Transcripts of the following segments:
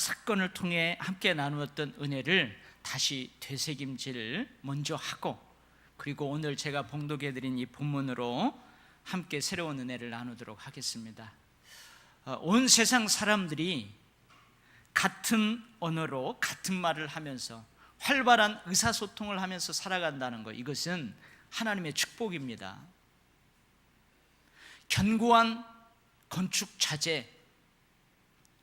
사건을 통해 함께 나누었던 은혜를 다시 되새김질 먼저 하고, 그리고 오늘 제가 봉독해드린 이 본문으로 함께 새로운 은혜를 나누도록 하겠습니다. 온 세상 사람들이 같은 언어로 같은 말을 하면서 활발한 의사소통을 하면서 살아간다는 것, 이것은 하나님의 축복입니다. 견고한 건축 자재,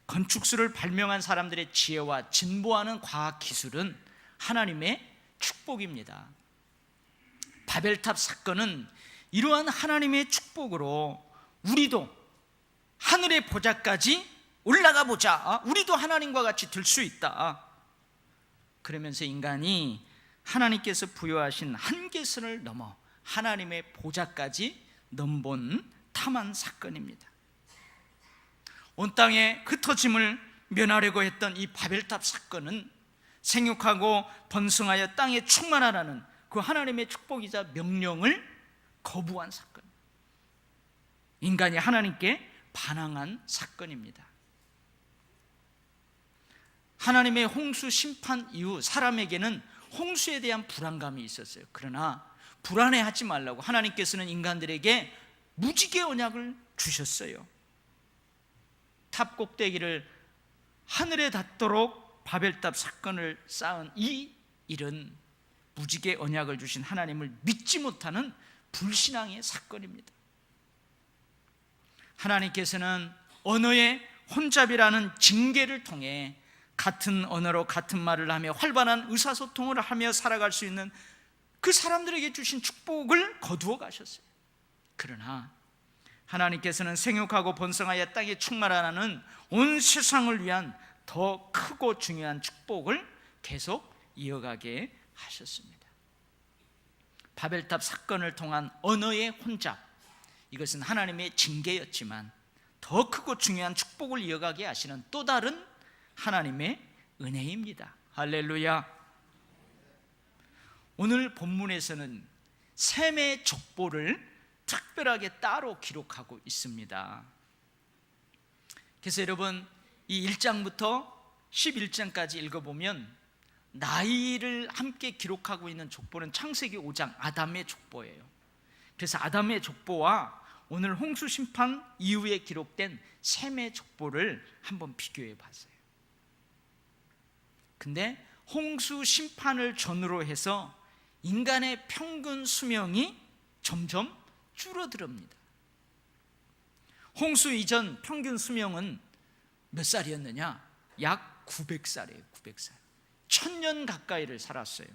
건축수를 발명한 사람들의 지혜와 진보하는 과학 기술은 하나님의 축복입니다. 바벨탑 사건은 이러한 하나님의 축복으로 우리도 하늘의 보좌까지 올라가 보자, 우리도 하나님과 같이 들 수 있다, 그러면서 인간이 하나님께서 부여하신 한계선을 넘어 하나님의 보좌까지 넘본 탐한 사건입니다. 온 땅에 흩어짐을 면하려고 했던 이 바벨탑 사건은 생육하고 번성하여 땅에 충만하라는 그 하나님의 축복이자 명령을 거부한 사건, 인간이 하나님께 반항한 사건입니다. 하나님의 홍수 심판 이후 사람에게는 홍수에 대한 불안감이 있었어요. 그러나 불안해하지 말라고 하나님께서는 인간들에게 무지개 언약을 주셨어요. 탑 꼭대기를 하늘에 닿도록 바벨탑 사건을 쌓은 이 일은 무지개 언약을 주신 하나님을 믿지 못하는 불신앙의 사건입니다. 하나님께서는 언어의 혼잡이라는 징계를 통해 같은 언어로 같은 말을 하며 활발한 의사소통을 하며 살아갈 수 있는 그 사람들에게 주신 축복을 거두어 가셨어요. 그러나 하나님께서는 생육하고 번성하여 땅에 충만하라는 온 세상을 위한 더 크고 중요한 축복을 계속 이어가게 하셨습니다. 바벨탑 사건을 통한 언어의 혼잡, 이것은 하나님의 징계였지만 더 크고 중요한 축복을 이어가게 하시는 또 다른 하나님의 은혜입니다. 할렐루야. 오늘 본문에서는 셈의 족보를 특별하게 따로 기록하고 있습니다. 그래서 여러분, 이 1장부터 11장까지 읽어보면 나이를 함께 기록하고 있는 족보는 창세기 5장 아담의 족보예요. 그래서 아담의 족보와 오늘 홍수 심판 이후에 기록된 셈의 족보를 한번 비교해 봤어요. 근데 홍수 심판을 전후로 해서 인간의 평균 수명이 점점 줄어듭니다. 홍수 이전 평균 수명은 몇 살이었느냐? 약 900살이에요. 900살. 1000년 가까이를 살았어요.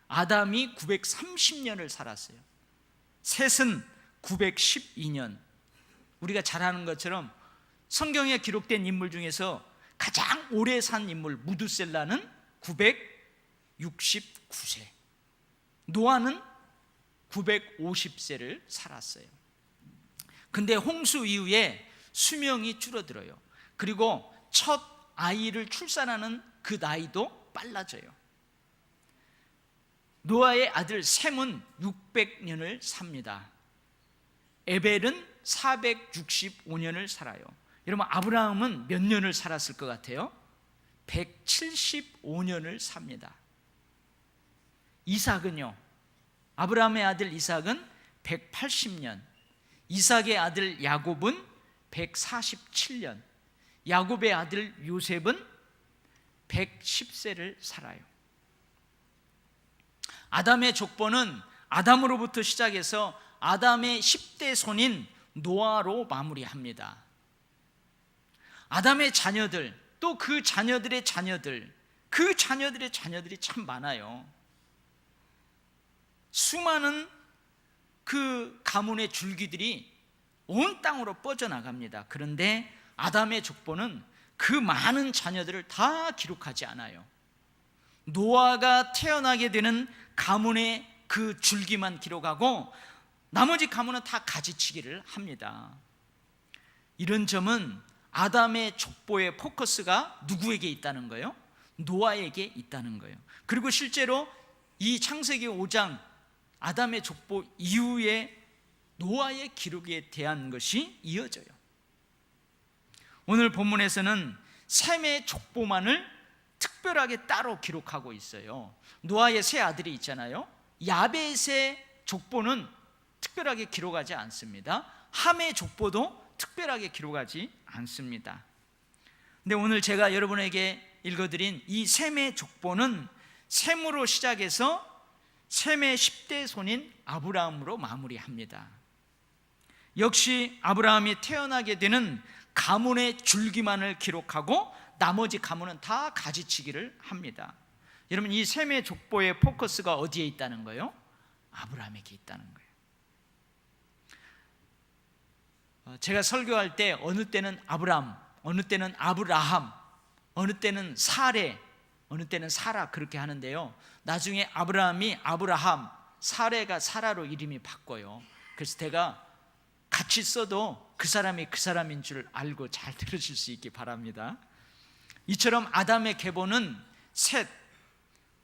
아담이 930년을 살았어요. 셋은 912년. 우리가 잘 아는 것처럼 성경에 기록된 인물 중에서 가장 오래 산 인물 무두셀라는 969세, 노아는 950세를 살았어요. 근데 홍수 이후에 수명이 줄어들어요. 그리고 첫 아이를 출산하는 그 나이도 빨라져요. 노아의 아들 셈은 600년을 삽니다. 에벨은 465년을 살아요. 여러분, 아브라함은 몇 년을 살았을 것 같아요? 175년을 삽니다. 이삭은요, 아브라함의 아들 이삭은 180년, 이삭의 아들 야곱은 147년, 야곱의 아들 요셉은 110세를 살아요. 아담의 족보는 아담으로부터 시작해서 아담의 10대 손인 노아로 마무리합니다. 아담의 자녀들, 또 그 자녀들의 자녀들, 그 자녀들의 자녀들이 참 많아요. 수많은 그 가문의 줄기들이 온 땅으로 뻗어나갑니다. 그런데 아담의 족보는 그 많은 자녀들을 다 기록하지 않아요. 노아가 태어나게 되는 가문의 그 줄기만 기록하고 나머지 가문은 다 가지치기를 합니다. 이런 점은 아담의 족보의 포커스가 누구에게 있다는 거예요? 노아에게 있다는 거예요. 그리고 실제로 이 창세기 5장 아담의 족보 이후에 노아의 기록에 대한 것이 이어져요. 오늘 본문에서는 셈의 족보만을 특별하게 따로 기록하고 있어요. 노아의 세 아들이 있잖아요. 야벳의 족보는 특별하게 기록하지 않습니다. 함의 족보도 특별하게 기록하지 않습니다. 근데 오늘 제가 여러분에게 읽어드린 이 셈의 족보는 셈으로 시작해서 셈의 10대 손인 아브라함으로 마무리합니다. 역시 아브라함이 태어나게 되는 가문의 줄기만을 기록하고 나머지 가문은 다 가지치기를 합니다. 여러분, 이 셈의 족보의 포커스가 어디에 있다는 거예요? 아브라함에게 있다는 거예요. 제가 설교할 때 어느 때는 아브람, 어느 때는 아브라함, 어느 때는 사레, 어느 때는 사라 그렇게 하는데요, 나중에 아브라함이 아브라함, 사레가 사라로 이름이 바꿔요. 그래서 제가 같이 써도 그 사람이 그 사람인 줄 알고 잘 들으실 수 있기 바랍니다. 이처럼 아담의 계보는 셋,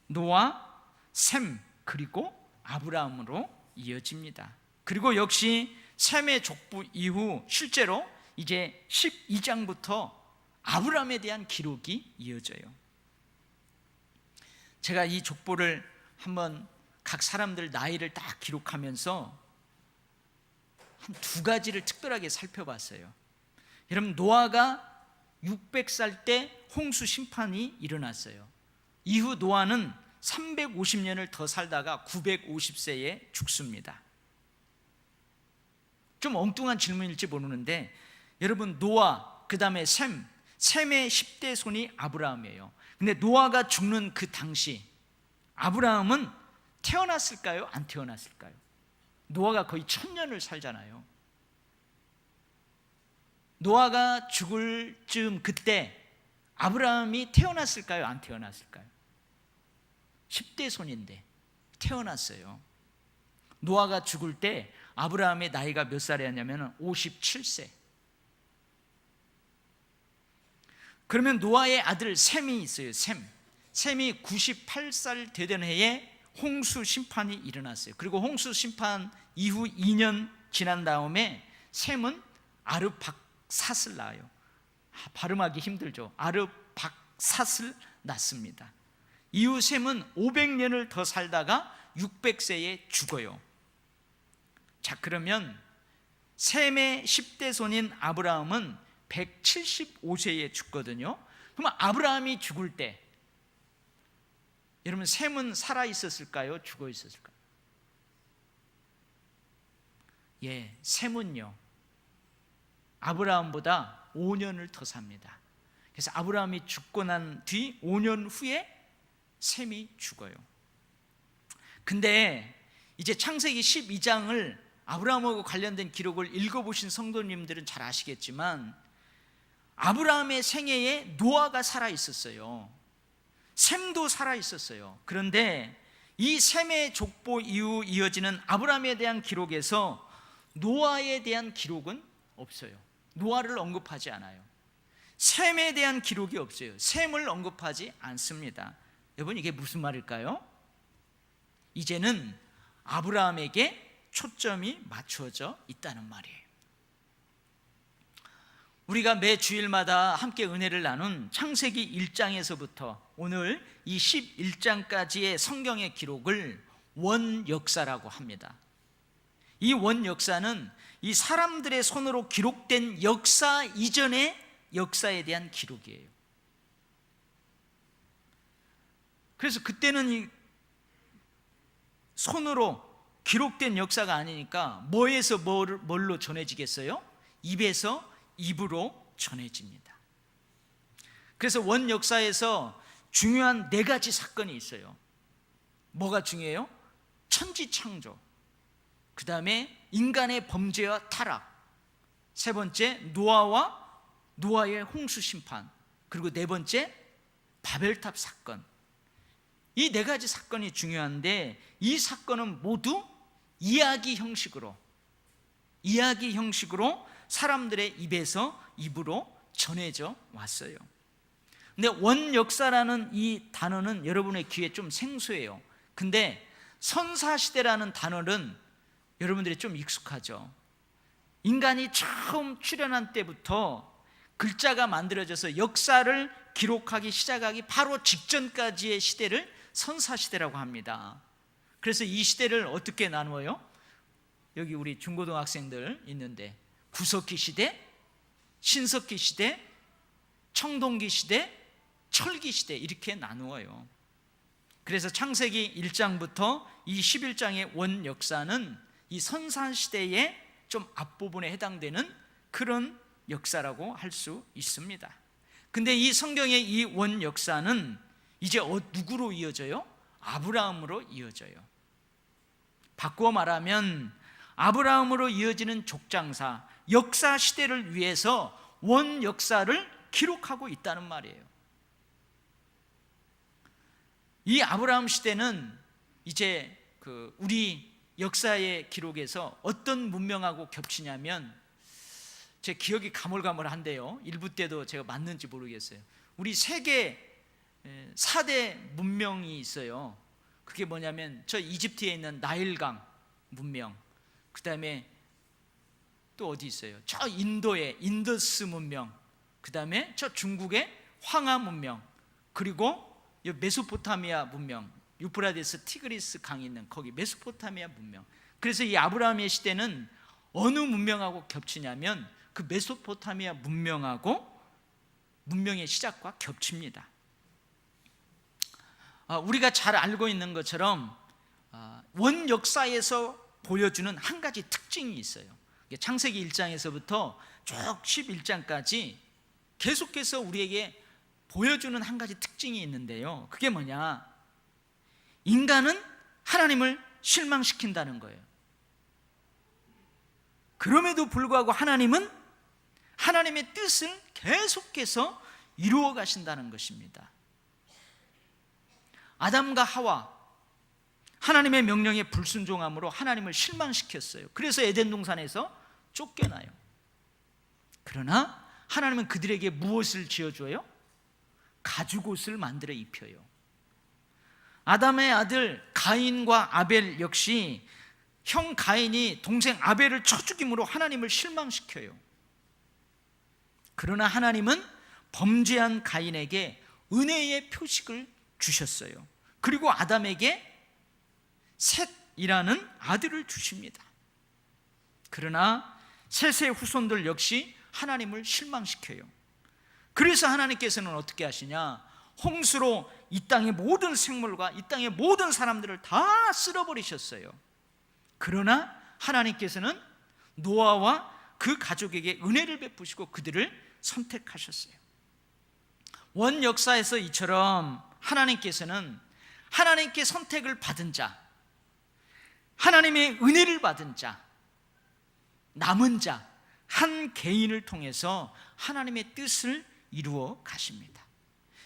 노아, 셈, 그리고 아브라함으로 이어집니다. 그리고 역시 셈의 족보 이후 실제로 이제 12장부터 아브라함에 대한 기록이 이어져요. 제가 이 족보를 한번 각 사람들 나이를 딱 기록하면서 한 두 가지를 특별하게 살펴봤어요. 여러분, 노아가 600살 때 홍수 심판이 일어났어요. 이후 노아는 350년을 더 살다가 950세에 죽습니다. 좀 엉뚱한 질문일지 모르는데, 여러분, 노아, 그 다음에 셈의 10대 손이 아브라함이에요. 근데 노아가 죽는 그 당시 아브라함은 태어났을까요? 안 태어났을까요? 노아가 거의 1000년을 살잖아요. 노아가 죽을 즈음 그때 아브라함이 태어났을까요? 안 태어났을까요? 10대 손인데 태어났어요. 노아가 죽을 때 아브라함의 나이가 몇 살이었냐면 57세. 그러면 노아의 아들 셈이 있어요. 셈이 98살 되던 해에 홍수 심판이 일어났어요. 그리고 홍수 심판 이후 2년 지난 다음에 셈은 아르박삿을 낳아요. 발음하기 힘들죠. 아르박삿을 낳습니다. 이후 셈은 500년을 더 살다가 600세에 죽어요. 자, 그러면 셈의 10대 손인 아브라함은 175세에 죽거든요. 그러면 아브라함이 죽을 때 여러분, 셈은 살아 있었을까요? 죽어 있었을까요? 예, 셈은요 아브라함보다 5년을 더 삽니다. 그래서 아브라함이 죽고 난 뒤 5년 후에 셈이 죽어요. 근데 이제 창세기 12장을 아브라함하고 관련된 기록을 읽어보신 성도님들은 잘 아시겠지만 아브라함의 생애에 노아가 살아 있었어요. 셈도 살아 있었어요. 그런데 이 셈의 족보 이후 이어지는 아브라함에 대한 기록에서 노아에 대한 기록은 없어요. 노아를 언급하지 않아요. 셈에 대한 기록이 없어요. 셈을 언급하지 않습니다. 여러분, 이게 무슨 말일까요? 이제는 아브라함에게 초점이 맞추어져 있다는 말이에요. 우리가 매 주일마다 함께 은혜를 나눈 창세기 1장에서부터 오늘 이 11장까지의 성경의 기록을 원역사라고 합니다. 이 원역사는 이 사람들의 손으로 기록된 역사 이전의 역사에 대한 기록이에요. 그래서 그때는 이 손으로 기록된 역사가 아니니까 뭐에서 뭘로 전해지겠어요? 입에서 입으로 전해집니다. 그래서 원역사에서 중요한 4가지 사건이 있어요. 뭐가 중요해요? 천지창조, 그 다음에 인간의 범죄와 타락, 세 번째 노아와 노아의 홍수 심판, 그리고 4번째 바벨탑 사건. 이 4가지 사건이 중요한데 이 사건은 모두 이야기 형식으로 사람들의 입에서 입으로 전해져 왔어요. 근데 원역사라는 이 단어는 여러분의 귀에 좀 생소해요. 근데 선사시대라는 단어는 여러분들이 좀 익숙하죠. 인간이 처음 출현한 때부터 글자가 만들어져서 역사를 기록하기 시작하기 바로 직전까지의 시대를 선사시대라고 합니다. 그래서 이 시대를 어떻게 나누어요? 여기 우리 중고등학생들 있는데 구석기 시대, 신석기 시대, 청동기 시대, 철기 시대 이렇게 나누어요. 그래서 창세기 1장부터 이 11장의 원 역사는 이 선산시대의 좀 앞부분에 해당되는 그런 역사라고 할 수 있습니다. 근데 이 성경의 이 원 역사는 이제 누구로 이어져요? 아브라함으로 이어져요. 바꾸어 말하면 아브라함으로 이어지는 족장사, 역사 시대를 위해서 원 역사를 기록하고 있다는 말이에요. 이 아브라함 시대는 이제 우리 역사의 기록에서 어떤 문명하고 겹치냐면, 제 기억이 가물가물한데요, 일부 때도 제가 맞는지 모르겠어요. 우리 세계 4대 문명이 있어요. 그게 뭐냐면 저 이집트에 있는 나일강 문명, 그 다음에 또 어디 있어요? 저 인도의 인더스 문명, 그 다음에 저 중국의 황하 문명, 그리고 메소포타미아 문명, 유프라데스 티그리스 강이 있는 거기 메소포타미아 문명. 그래서 이 아브라함의 시대는 어느 문명하고 겹치냐면 그 메소포타미아 문명하고 문명의 시작과 겹칩니다. 우리가 잘 알고 있는 것처럼 원 역사에서 보여주는 한 가지 특징이 있어요. 창세기 1장에서부터 쭉 11장까지 계속해서 우리에게 보여주는 한 가지 특징이 있는데요, 그게 뭐냐? 인간은 하나님을 실망시킨다는 거예요. 그럼에도 불구하고 하나님은 하나님의 뜻을 계속해서 이루어 가신다는 것입니다. 아담과 하와, 하나님의 명령에 불순종함으로 하나님을 실망시켰어요. 그래서 에덴 동산에서 쫓겨나요. 그러나 하나님은 그들에게 무엇을 지어줘요? 가죽옷을 만들어 입혀요. 아담의 아들 가인과 아벨 역시 형 가인이 동생 아벨을 쳐 죽임으로 하나님을 실망시켜요. 그러나 하나님은 범죄한 가인에게 은혜의 표식을 주셨어요. 그리고 아담에게 셋이라는 아들을 주십니다. 그러나 셋의 후손들 역시 하나님을 실망시켜요. 그래서 하나님께서는 어떻게 하시냐? 홍수로 이 땅의 모든 생물과 이 땅의 모든 사람들을 다 쓸어버리셨어요. 그러나 하나님께서는 노아와 그 가족에게 은혜를 베푸시고 그들을 선택하셨어요. 원 역사에서 이처럼 하나님께서는 하나님께 선택을 받은 자, 하나님의 은혜를 받은 자, 남은 자, 한 개인을 통해서 하나님의 뜻을 이루어 가십니다.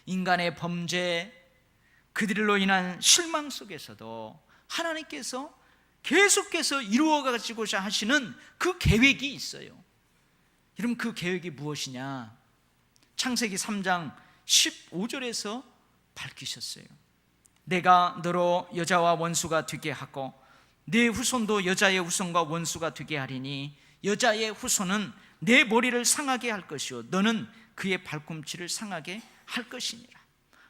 인간의 범죄, 그들로 인한 실망 속에서도 하나님께서 계속해서 이루어 가시고자 하시는 그 계획이 있어요. 여러분, 그 계획이 무엇이냐? 창세기 3장 15절에서 밝히셨어요. 내가 너로 여자와 원수가 되게 하고 네 후손도 여자의 후손과 원수가 되게 하리니 여자의 후손은 내 머리를 상하게 할 것이요 너는 그의 발꿈치를 상하게 할 것이니라.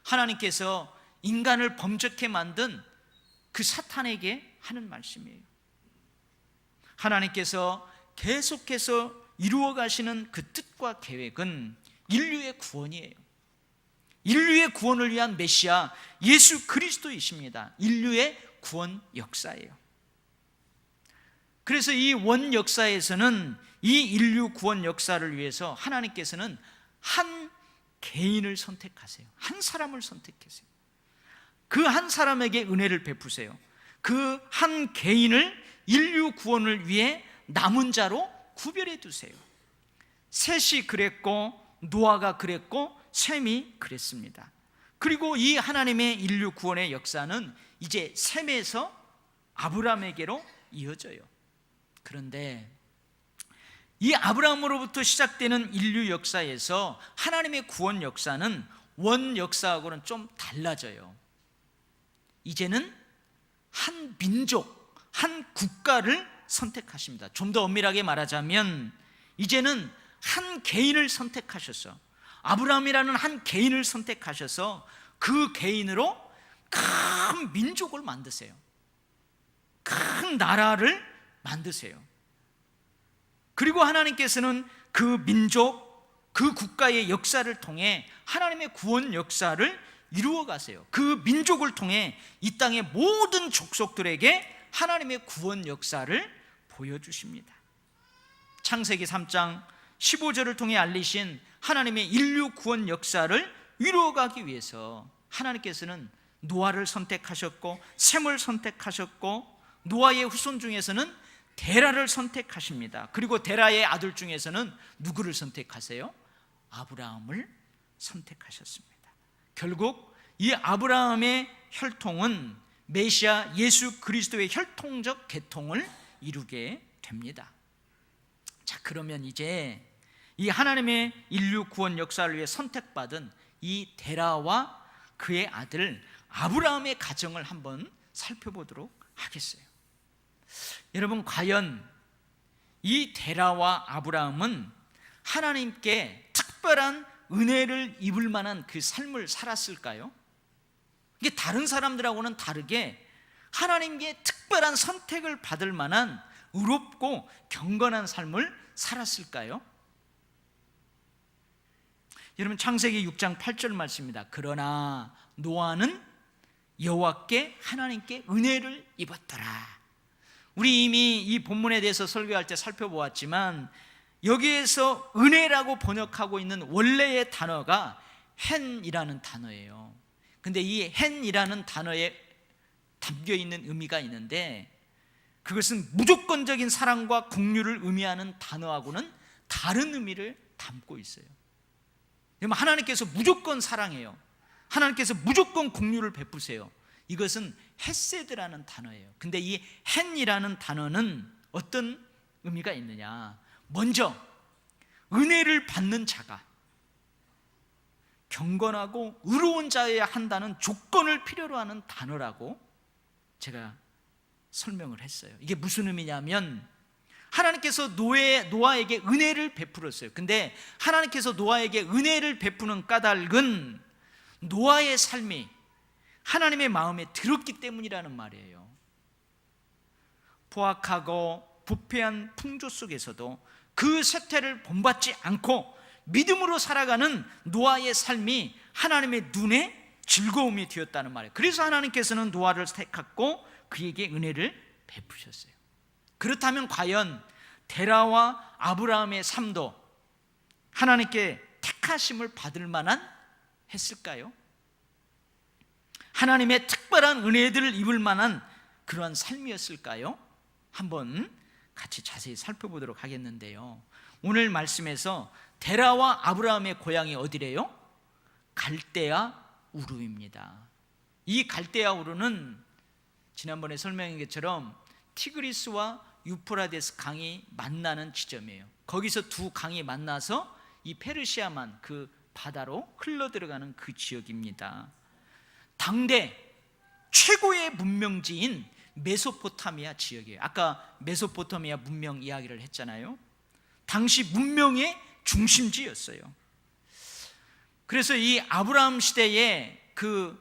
하나님께서 인간을 범죄케 만든 그 사탄에게 하는 말씀이에요. 하나님께서 계속해서 이루어 가시는 그 뜻과 계획은 인류의 구원이에요. 인류의 구원을 위한 메시아 예수 그리스도이십니다. 인류의 구원 역사예요. 그래서 이 원 역사에서는 이 인류 구원 역사를 위해서 하나님께서는 한 개인을 선택하세요. 한 사람을 선택하세요. 그 한 사람에게 은혜를 베푸세요. 그 한 개인을 인류 구원을 위해 남은 자로 구별해 두세요. 셋이 그랬고 노아가 그랬고 셈이 그랬습니다. 그리고 이 하나님의 인류 구원의 역사는 이제 셈에서 아브라함에게로 이어져요. 그런데 이 아브라함으로부터 시작되는 인류 역사에서 하나님의 구원 역사는 원 역사하고는 좀 달라져요. 이제는 한 민족, 한 국가를 선택하십니다. 좀 더 엄밀하게 말하자면 이제는 한 개인을 선택하셔서, 아브라함이라는 한 개인을 선택하셔서 그 개인으로 큰 민족을 만드세요. 큰 나라를 만드세요. 그리고 하나님께서는 그 민족, 그 국가의 역사를 통해 하나님의 구원 역사를 이루어 가세요. 그 민족을 통해 이 땅의 모든 족속들에게 하나님의 구원 역사를 보여주십니다. 창세기 3장 15절을 통해 알리신 하나님의 인류 구원 역사를 이루어가기 위해서 하나님께서는 노아를 선택하셨고 셈을 선택하셨고, 노아의 후손 중에서는 데라를 선택하십니다. 그리고 데라의 아들 중에서는 누구를 선택하세요? 아브라함을 선택하셨습니다. 결국 이 아브라함의 혈통은 메시아 예수 그리스도의 혈통적 계통을 이루게 됩니다. 자, 그러면 이제 이 하나님의 인류 구원 역사를 위해 선택받은 이 데라와 그의 아들 아브라함의 가정을 한번 살펴보도록 하겠어요. 여러분, 과연 이 데라와 아브라함은 하나님께 특별한 은혜를 입을 만한 그 삶을 살았을까요? 이게 다른 사람들하고는 다르게 하나님께 특별한 선택을 받을 만한 의롭고 경건한 삶을 살았을까요? 여러분, 창세기 6장 8절 말씀입니다. 그러나 노아는 여호와께 하나님께 은혜를 입었더라. 우리 이미 이 본문에 대해서 설교할 때 살펴보았지만, 여기에서 은혜라고 번역하고 있는 원래의 단어가 헨이라는 단어예요. 근데 이 헨이라는 단어에 담겨있는 의미가 있는데, 그것은 무조건적인 사랑과 긍휼을 의미하는 단어하고는 다른 의미를 담고 있어요. 하나님께서 무조건 사랑해요. 하나님께서 무조건 긍휼을 베푸세요. 이것은 헤세드라는 단어예요. 근데 이 헨이라는 단어는 어떤 의미가 있느냐? 먼저 은혜를 받는 자가 경건하고 의로운 자여야 한다는 조건을 필요로 하는 단어라고 제가 설명을 했어요. 이게 무슨 의미냐면, 하나님께서 노아에게 은혜를 베풀었어요. 근데 하나님께서 노아에게 은혜를 베푸는 까닭은 노아의 삶이 하나님의 마음에 들었기 때문이라는 말이에요. 포악하고 부패한 풍조 속에서도 그 쇠퇴를 본받지 않고 믿음으로 살아가는 노아의 삶이 하나님의 눈에 즐거움이 되었다는 말이에요. 그래서 하나님께서는 노아를 택하고 그에게 은혜를 베푸셨어요. 그렇다면 과연 데라와 아브라함의 삶도 하나님께 택하심을 받을 만한 했을까요? 하나님의 특별한 은혜들을 입을 만한 그러한 삶이었을까요? 한번 같이 자세히 살펴보도록 하겠는데요, 오늘 말씀에서 데라와 아브라함의 고향이 어디래요? 갈대아 우르입니다. 이 갈대아 우르는 지난번에 설명한 것처럼 티그리스와 유프라데스 강이 만나는 지점이에요. 거기서 두 강이 만나서 이 페르시아만 그 바다로 흘러들어가는 그 지역입니다. 당대 최고의 문명지인 메소포타미아 지역이에요. 아까 메소포타미아 문명 이야기를 했잖아요. 당시 문명의 중심지였어요. 그래서 이 아브라함 시대에 그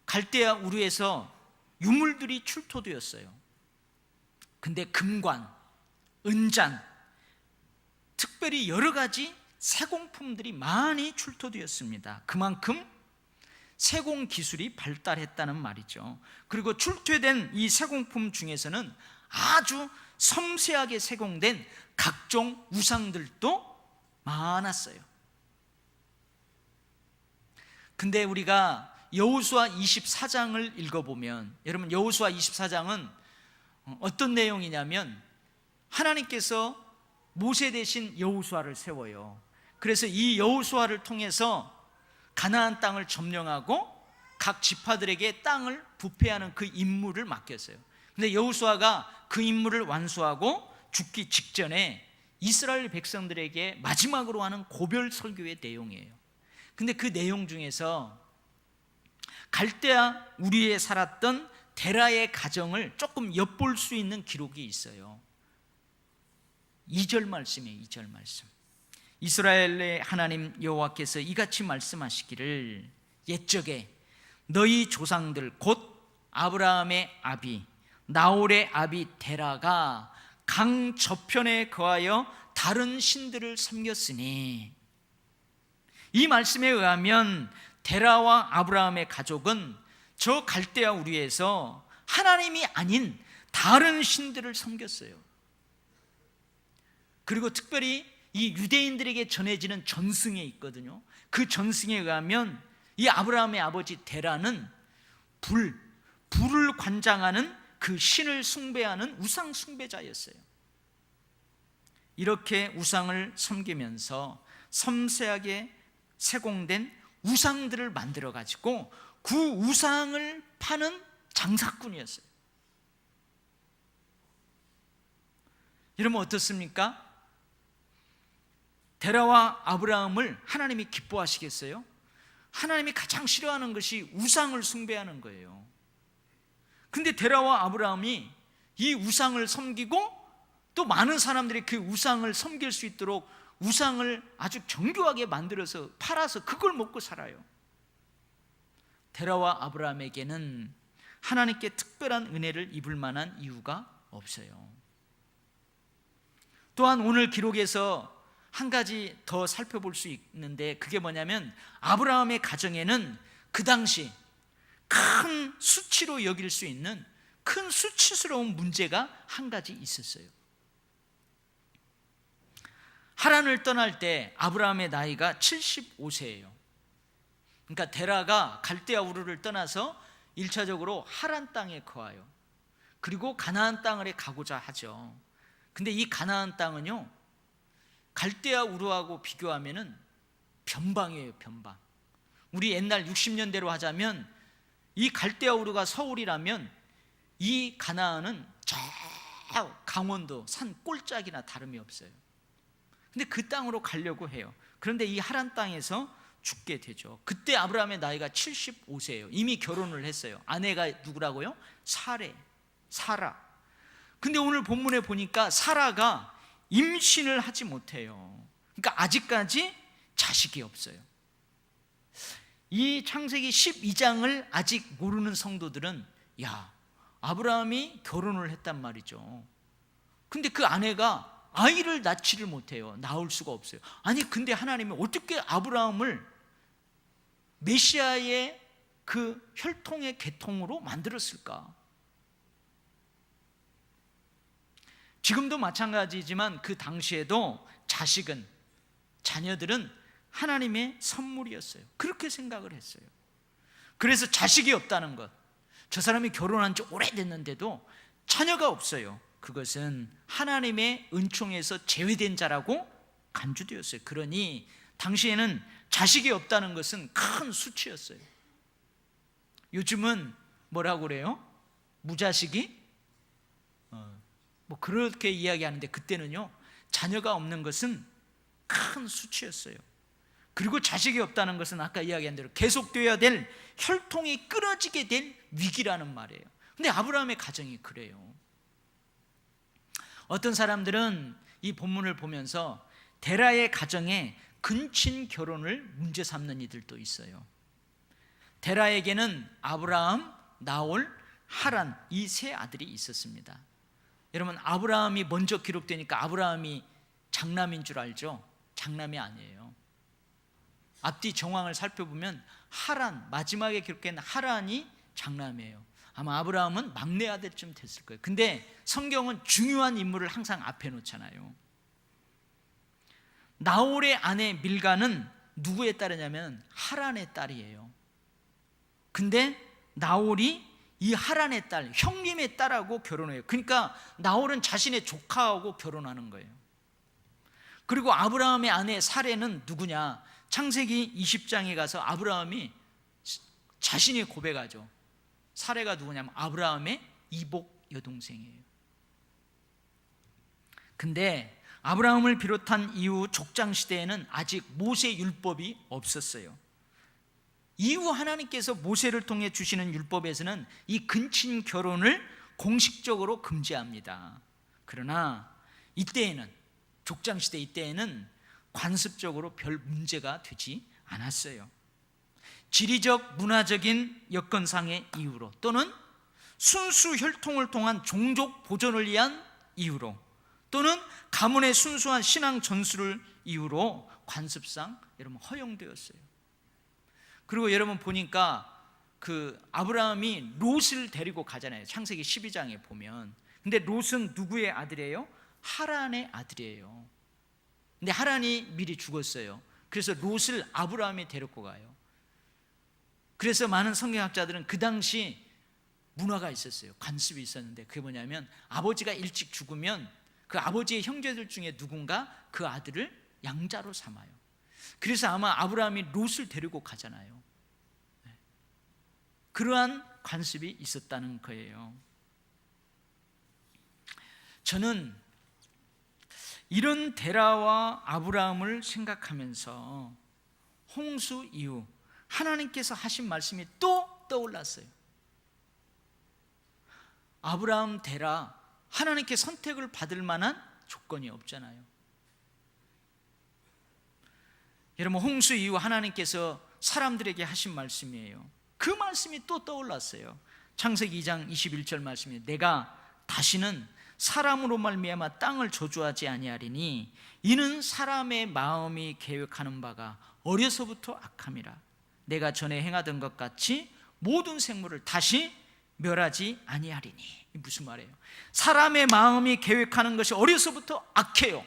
갈대아 우르에서 유물들이 출토되었어요. 근데 금관, 은잔, 특별히 여러 가지 세공품들이 많이 출토되었습니다. 그만큼 세공 기술이 발달했다는 말이죠. 그리고 출토된 이 세공품 중에서는 아주 섬세하게 세공된 각종 우상들도 많았어요. 근데 우리가 여호수아 24장을 읽어보면, 여러분, 여호수아 24장은 어떤 내용이냐면, 하나님께서 모세 대신 여호수아를 세워요. 그래서 이 여호수아를 통해서 가나안 땅을 점령하고 각 지파들에게 땅을 부패하는 그 임무를 맡겼어요. 근데 여호수아가 그 임무를 완수하고 죽기 직전에 이스라엘 백성들에게 마지막으로 하는 고별 설교의 내용이에요. 근데 그 내용 중에서 갈대아 우리에 살았던 데라의 가정을 조금 엿볼 수 있는 기록이 있어요. 2절 말씀이에요. 2절 말씀. 이스라엘의 하나님 여호와께서 이같이 말씀하시기를 옛적에 너희 조상들 곧 아브라함의 아비 나홀의 아비 데라가 강 저편에 거하여 다른 신들을 섬겼으니, 이 말씀에 의하면 데라와 아브라함의 가족은 저 갈대아 우르에서 하나님이 아닌 다른 신들을 섬겼어요. 그리고 특별히 이 유대인들에게 전해지는 전승에 있거든요. 그 전승에 의하면 이 아브라함의 아버지 데라는 불을 관장하는 그 신을 숭배하는 우상 숭배자였어요. 이렇게 우상을 섬기면서 섬세하게 세공된 우상들을 만들어 가지고 그 우상을 파는 장사꾼이었어요. 여러분 어떻습니까? 데라와 아브라함을 하나님이 기뻐하시겠어요? 하나님이 가장 싫어하는 것이 우상을 숭배하는 거예요. 근데 데라와 아브라함이 이 우상을 섬기고 또 많은 사람들이 그 우상을 섬길 수 있도록 우상을 아주 정교하게 만들어서 팔아서 그걸 먹고 살아요. 데라와 아브라함에게는 하나님께 특별한 은혜를 입을 만한 이유가 없어요. 또한 오늘 기록에서 한 가지 더 살펴볼 수 있는데, 그게 뭐냐면 아브라함의 가정에는 그 당시 큰 수치로 여길 수 있는 큰 수치스러운 문제가 한 가지 있었어요. 하란을 떠날 때 아브라함의 나이가 75세예요. 그러니까 데라가 갈대아 우르를 떠나서 1차적으로 하란 땅에 거하여 그리고 가나안 땅을 가고자 하죠. 근데 이 가나안 땅은요, 갈대아 우르하고 비교하면은 변방이에요, 변방. 우리 옛날 60년대로 하자면 이 갈대아 우르가 서울이라면 이 가나안은 저 강원도 산 꼴짝이나 다름이 없어요. 근데 그 땅으로 가려고 해요. 그런데 이 하란 땅에서 죽게 되죠. 그때 아브라함의 나이가 75세예요. 이미 결혼을 했어요. 아내가 누구라고요? 사라. 근데 오늘 본문에 보니까 사라가 임신을 하지 못해요. 그러니까 아직까지 자식이 없어요. 이 창세기 12장을 아직 모르는 성도들은 야, 아브라함이 결혼을 했단 말이죠. 근데 그 아내가 아이를 낳지를 못해요. 낳을 수가 없어요. 아니 근데 하나님이 어떻게 아브라함을 메시아의 그 혈통의 계통으로 만들었을까? 지금도 마찬가지지만 그 당시에도 자녀들은 하나님의 선물이었어요. 그렇게 생각을 했어요. 그래서 자식이 없다는 것, 저 사람이 결혼한 지 오래됐는데도 자녀가 없어요. 그것은 하나님의 은총에서 제외된 자라고 간주되었어요. 그러니 당시에는 자식이 없다는 것은 큰 수치였어요. 요즘은 뭐라고 그래요? 무자식이? 뭐 그렇게 이야기하는데 그때는요, 자녀가 없는 것은 큰 수치였어요. 그리고 자식이 없다는 것은 아까 이야기한 대로 계속되어야 될 혈통이 끊어지게 될 위기라는 말이에요. 근데 아브라함의 가정이 그래요. 어떤 사람들은 이 본문을 보면서 데라의 가정에 근친 결혼을 문제 삼는 이들도 있어요. 데라에게는 아브라함, 나홀, 하란 이 세 아들이 있었습니다. 여러분 아브라함이 먼저 기록되니까 아브라함이 장남인 줄 알죠? 장남이 아니에요. 앞뒤 정황을 살펴보면 하란, 마지막에 기록된 하란이 장남이에요. 아마 아브라함은 막내 아들쯤 됐을 거예요. 근데 성경은 중요한 인물을 항상 앞에 놓잖아요. 나홀의 아내 밀가는 누구의 딸이냐면 하란의 딸이에요. 근데 나홀이 이 하란의 딸, 형님의 딸하고 결혼해요. 그러니까 나홀은 자신의 조카하고 결혼하는 거예요. 그리고 아브라함의 아내 사레는 누구냐? 창세기 20장에 가서 아브라함이 자신이 고백하죠. 사레가 누구냐면 아브라함의 이복 여동생이에요. 근데 아브라함을 비롯한 이후 족장시대에는 아직 모세 율법이 없었어요. 이후 하나님께서 모세를 통해 주시는 율법에서는 이 근친 결혼을 공식적으로 금지합니다. 그러나 이때에는, 족장시대 이때에는 관습적으로 별 문제가 되지 않았어요. 지리적, 문화적인 여건상의 이유로, 또는 순수 혈통을 통한 종족 보존을 위한 이유로, 또는 가문의 순수한 신앙 전수를 이유로 관습상 여러분 허용되었어요. 그리고 여러분 보니까 그 아브라함이 롯을 데리고 가잖아요. 창세기 12장에 보면. 근데 롯은 누구의 아들이에요? 하란의 아들이에요. 근데 하란이 미리 죽었어요. 그래서 롯을 아브라함이 데리고 가요. 그래서 많은 성경학자들은 그 당시 문화가 있었어요. 관습이 있었는데 그게 뭐냐면 아버지가 일찍 죽으면 그 아버지의 형제들 중에 누군가 그 아들을 양자로 삼아요. 그래서 아마 아브라함이 롯을 데리고 가잖아요. 그러한 관습이 있었다는 거예요. 저는 이런 데라와 아브라함을 생각하면서 홍수 이후 하나님께서 하신 말씀이 또 떠올랐어요. 아브라함 데라, 하나님께 선택을 받을 만한 조건이 없잖아요. 여러분, 홍수 이후 하나님께서 사람들에게 하신 말씀이에요. 그 말씀이 또 떠올랐어요. 창세기 2장 21절 말씀이 내가 다시는 사람으로 말미암아 땅을 저주하지 아니하리니 이는 사람의 마음이 계획하는 바가 어려서부터 악함이라. 내가 전에 행하던 것 같이 모든 생물을 다시 멸하지 아니하리니. 무슨 말이에요? 사람의 마음이 계획하는 것이 어려서부터 악해요.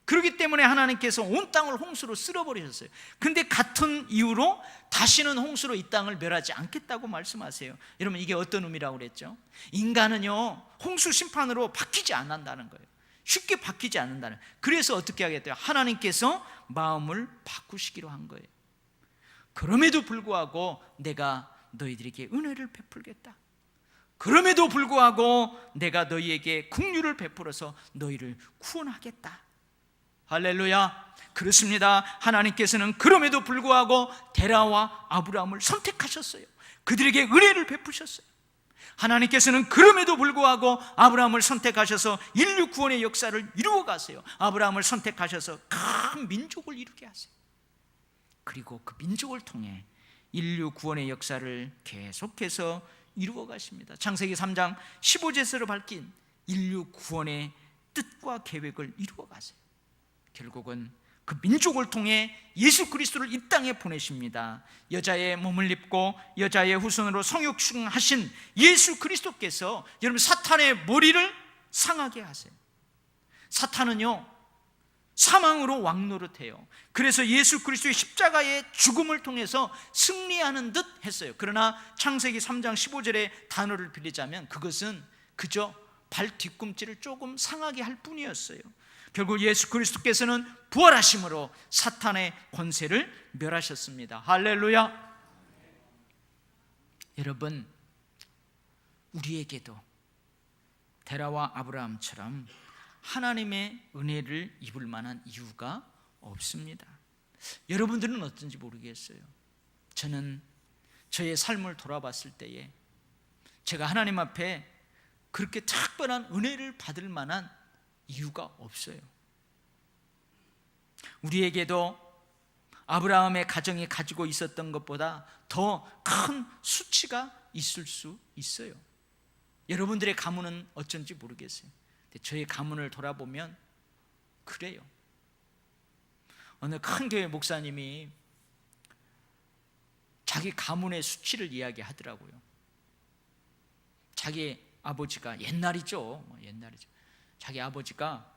그렇기 때문에 하나님께서 온 땅을 홍수로 쓸어버리셨어요. 근데 같은 이유로 다시는 홍수로 이 땅을 멸하지 않겠다고 말씀하세요. 여러분, 이게 어떤 의미라고 그랬죠? 인간은요, 홍수 심판으로 바뀌지 않는다는 거예요. 쉽게 바뀌지 않는다는. 그래서 어떻게 하겠대요? 하나님께서 마음을 바꾸시기로 한 거예요. 그럼에도 불구하고 내가 너희들에게 은혜를 베풀겠다. 그럼에도 불구하고 내가 너희에게 긍휼을 베풀어서 너희를 구원하겠다. 할렐루야. 그렇습니다. 하나님께서는 그럼에도 불구하고 데라와 아브라함을 선택하셨어요. 그들에게 은혜를 베푸셨어요. 하나님께서는 그럼에도 불구하고 아브라함을 선택하셔서 인류 구원의 역사를 이루어 가세요. 아브라함을 선택하셔서 큰 민족을 이루게 하세요. 그리고 그 민족을 통해 인류 구원의 역사를 계속해서 이루어 가십니다. 창세기 3장 15절에서 밝힌 인류 구원의 뜻과 계획을 이루어 가세요. 결국은 그 민족을 통해 예수 그리스도를 이 땅에 보내십니다. 여자의 몸을 입고 여자의 후손으로 성육신하신 예수 그리스도께서 여러분 사탄의 머리를 상하게 하세요. 사탄은요, 사망으로 왕노릇해요. 그래서 예수 그리스도의 십자가의 죽음을 통해서 승리하는 듯 했어요. 그러나 창세기 3장 15절의 단어를 빌리자면 그것은 그저 발 뒤꿈치를 조금 상하게 할 뿐이었어요. 결국 예수 그리스도께서는 부활하심으로 사탄의 권세를 멸하셨습니다. 할렐루야. 여러분, 우리에게도 데라와 아브라함처럼 하나님의 은혜를 입을 만한 이유가 없습니다. 여러분들은 어떤지 모르겠어요. 저는 저의 삶을 돌아봤을 때에 제가 하나님 앞에 그렇게 특별한 은혜를 받을 만한 이유가 없어요. 우리에게도 아브라함의 가정이 가지고 있었던 것보다 더 큰 수치가 있을 수 있어요. 여러분들의 가문은 어쩐지 모르겠어요. 근데 저의 가문을 돌아보면 그래요. 어느 큰 교회 목사님이 자기 가문의 수치를 이야기하더라고요. 자기 아버지가 옛날이죠. 자기 아버지가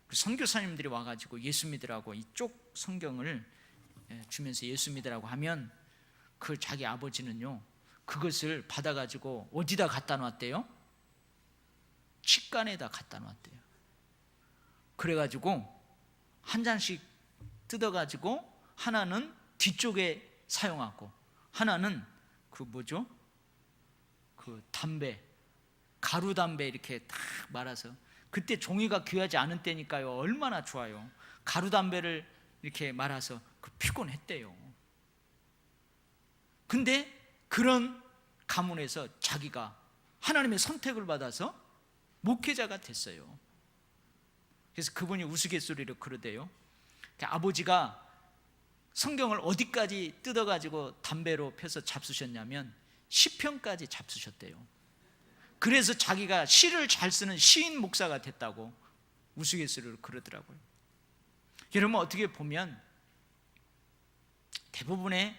그 선교사님들이 와가지고 예수 믿으라고 이쪽 성경을 주면서 예수 믿으라고 하면 그 자기 아버지는요, 그것을 받아가지고 어디다 갖다 놨대요? 칡간에다 갖다 놨대요. 그래가지고 한 잔씩 뜯어가지고 하나는 뒤쪽에 사용하고 하나는 그 뭐죠? 그 담배, 가루 담배 이렇게 딱 말아서, 그때 종이가 귀하지 않은 때니까요, 얼마나 좋아요. 가루 담배를 이렇게 말아서 그 피곤 했대요. 근데 그런 가문에서 자기가 하나님의 선택을 받아서 목회자가 됐어요. 그래서 그분이 우스갯소리로 그러대요. 아버지가 성경을 어디까지 뜯어가지고 담배로 펴서 잡수셨냐면 시편까지 잡수셨대요. 그래서 자기가 시를 잘 쓰는 시인 목사가 됐다고 우스갯소리로 그러더라고요. 여러분, 어떻게 보면 대부분의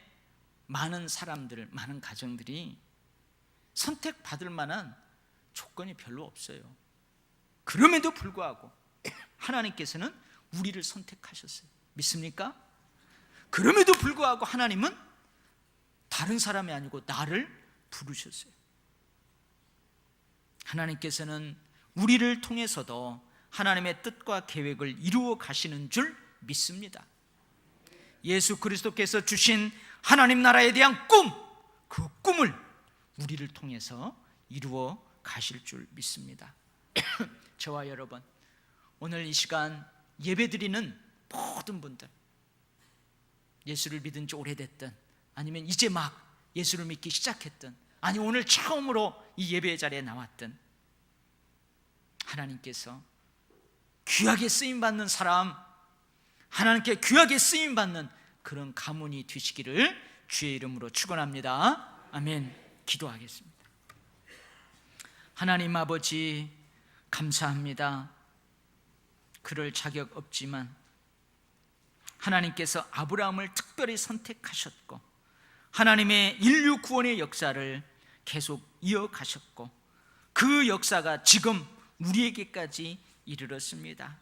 많은 사람들, 많은 가정들이 선택받을 만한 조건이 별로 없어요. 그럼에도 불구하고 하나님께서는 우리를 선택하셨어요. 믿습니까? 그럼에도 불구하고 하나님은 다른 사람이 아니고 나를 부르셨어요. 하나님께서는 우리를 통해서도 하나님의 뜻과 계획을 이루어 가시는 줄 믿습니다. 예수 그리스도께서 주신 하나님 나라에 대한 꿈, 그 꿈을 우리를 통해서 이루어 가실 줄 믿습니다. 저와 여러분, 오늘 이 시간 예배드리는 모든 분들, 예수를 믿은 지 오래됐든 아니면 이제 막 예수를 믿기 시작했든 아니 오늘 처음으로 이 예배 자리에 나왔든, 하나님께서 귀하게 쓰임받는 사람, 하나님께 귀하게 쓰임받는 그런 가문이 되시기를 주의 이름으로 축원합니다. 아멘. 기도하겠습니다. 하나님 아버지, 감사합니다. 그럴 자격 없지만 하나님께서 아브라함을 특별히 선택하셨고 하나님의 인류 구원의 역사를 계속 이어가셨고 그 역사가 지금 우리에게까지 이르렀습니다.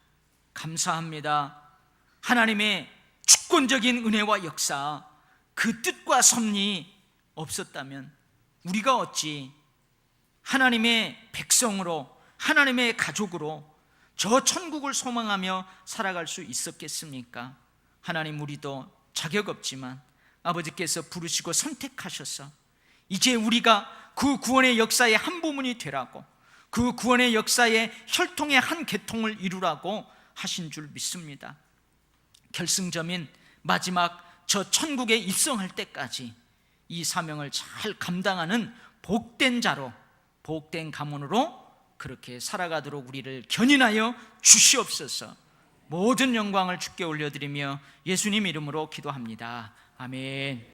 감사합니다. 하나님의 주권적인 은혜와 역사, 그 뜻과 섭리 없었다면 우리가 어찌 하나님의 백성으로, 하나님의 가족으로 저 천국을 소망하며 살아갈 수 있었겠습니까? 하나님, 우리도 자격 없지만 아버지께서 부르시고 선택하셔서 이제 우리가 그 구원의 역사의 한 부분이 되라고, 그 구원의 역사의 혈통의 한 계통을 이루라고 하신 줄 믿습니다. 결승점인 마지막 저 천국에 입성할 때까지 이 사명을 잘 감당하는 복된 자로, 복된 가문으로 그렇게 살아가도록 우리를 견인하여 주시옵소서. 모든 영광을 주께 올려드리며 예수님 이름으로 기도합니다. 아멘.